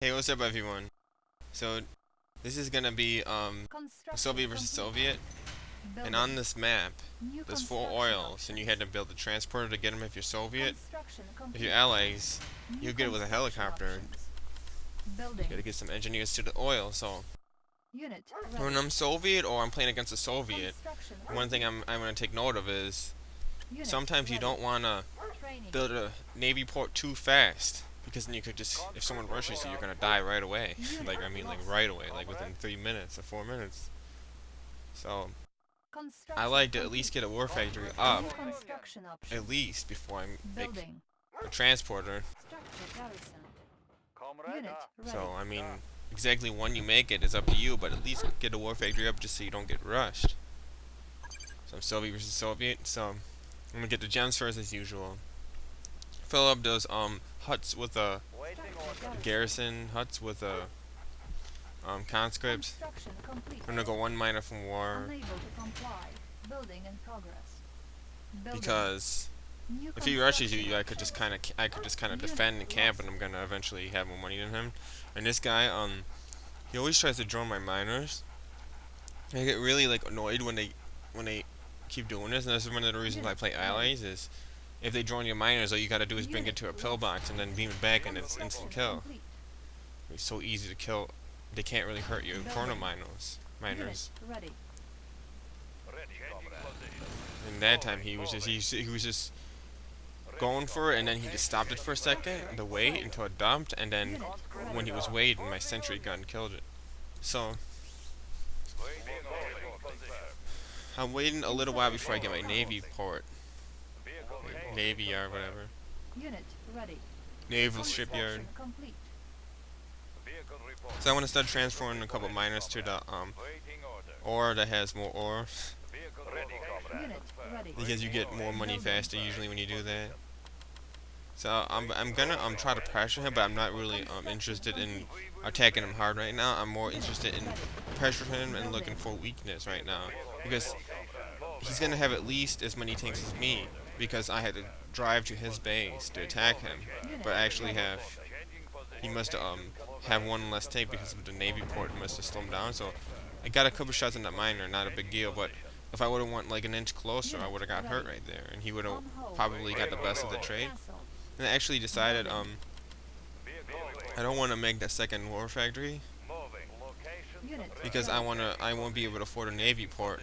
Hey, what's up everyone? So this is gonna be Soviet versus Soviet, and on this map there's four oils, and you had to build a transporter to get them if you're Soviet. If you're allies, you get it with a helicopter. You gotta get some engineers to the oil. So when I'm Soviet or I'm playing against a Soviet, one thing I'm gonna take note of is sometimes you don't wanna build a navy port too fast. Because then you could just, if someone rushes you, you're gonna die right away. like right away, like within 3 minutes or 4 minutes. So I like to at least get a war factory up, at least before I make a transporter. So I mean, exactly when you make it is up to you, but at least get a war factory up just so you don't get rushed. So I'm Soviet versus Soviet. So I'm gonna get the gems first as usual. Fill up those huts with a garrison, huts with a conscript. I'm gonna go one miner from war because if he rushes you, I could just kind of defend and camp, and I'm gonna eventually have more money than him. And this guy, he always tries to drone my miners. I get really like annoyed when they keep doing this, and that's one of the reasons I play allies is. If they drone your miners, all you gotta do is bring it to a pillbox and then beam it back, and it's instant kill. It's so easy to kill. They can't really hurt you. Corner miners. And that time he was just going for it, and then he just stopped it for a second, the wait until it dumped, and then when he was waiting, my sentry gun killed it. So I'm waiting a little while before I get my navy port. Navy yard, whatever. Naval shipyard. So I want to start transferring a couple miners to the ore that has more ore. Because you get more money faster usually when you do that. So I'm gonna try to pressure him, but I'm not really interested in attacking him hard right now. I'm more interested in pressuring him and looking for weakness right now, because he's gonna have at least as many tanks as me, because I had to drive to his base to attack him, but I actually he must have one less tank because of the navy port must have slowed him down. So I got a couple shots in that miner, not a big deal, but if I would have went like an inch closer, I would have got hurt right there, and he would have probably got the best of the trade. And I actually decided I don't want to make that second war factory because I won't be able to afford a navy port.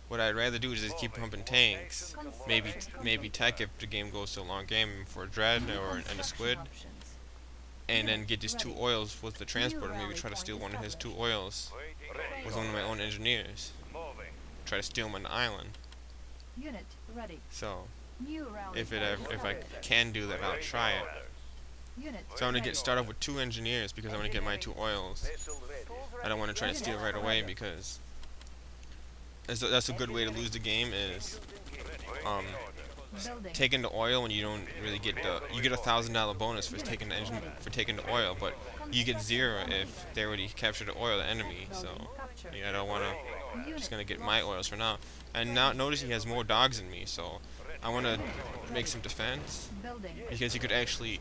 What I'd rather do is just keep pumping tanks, maybe tech if the game goes to a long game for a dread or a squid, and then get these two oils with the transporter. Maybe try to steal one of his two oils with one of my own engineers. Try to steal him on the island. So if I can do that, I'll try it. So I'm gonna start off with two engineers because I want to get my two oils. I don't want to try to steal right away because that's a good way to lose the game is taking the oil when you don't really get you get $1,000 bonus for taking the oil, but you get 0 if they already captured the oil, the enemy. So I don't want to. Just gonna get my oils for now. And now notice he has more dogs than me, so I want to make some defense because he could actually,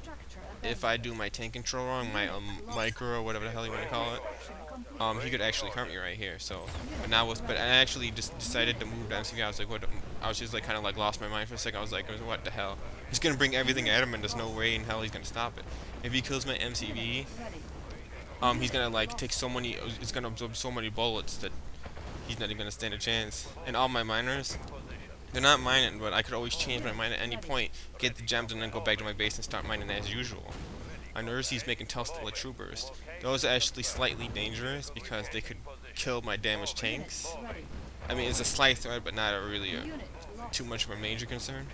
if I do my tank control wrong, my micro or whatever the hell you want to call it. He could actually hurt me right here. So, but I actually just decided to move down MCV. I was like, what? I was just like kind of like lost my mind for a second. I was like, what the hell? He's gonna bring everything at him, and there's no way in hell he's gonna stop it. If he kills my MCV, he's gonna like take so many. It's gonna absorb so many bullets that he's not even gonna stand a chance. And all my miners, they're not mining, but I could always change my mine at any point, get the gems, and then go back to my base and start mining as usual. I noticed he's making Tesla troopers. Those are actually slightly dangerous because they could kill my damaged tanks. I mean, it's a slight threat, but not too much of a major concern.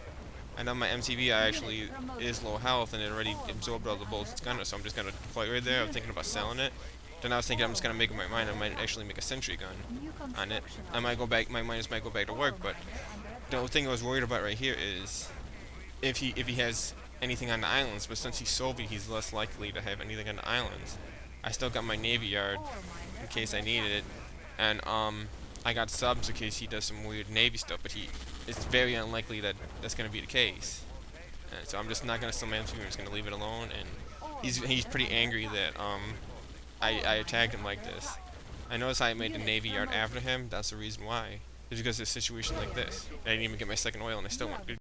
I know my MCV actually is low health and it already absorbed all the bullets it's gonna, so I'm just gonna deploy right there. I'm thinking about selling it. Then I was thinking I'm just gonna make my mine. I might actually make a sentry gun on it. I might go back. My miners might go back to work, but the thing I was worried about right here is if he has anything on the islands, but since he's Soviet, he's less likely to have anything on the islands. I still got my navy yard in case I needed it, and I got subs in case he does some weird navy stuff, but it's very unlikely that that's going to be the case. And so I'm just not going to sell my MCV, I'm just going to leave it alone and he's pretty angry that I attacked him like this. I noticed I made the Navy Yard after him. That's the reason why. It's because of a situation like this. I didn't even get my second oil and I still went.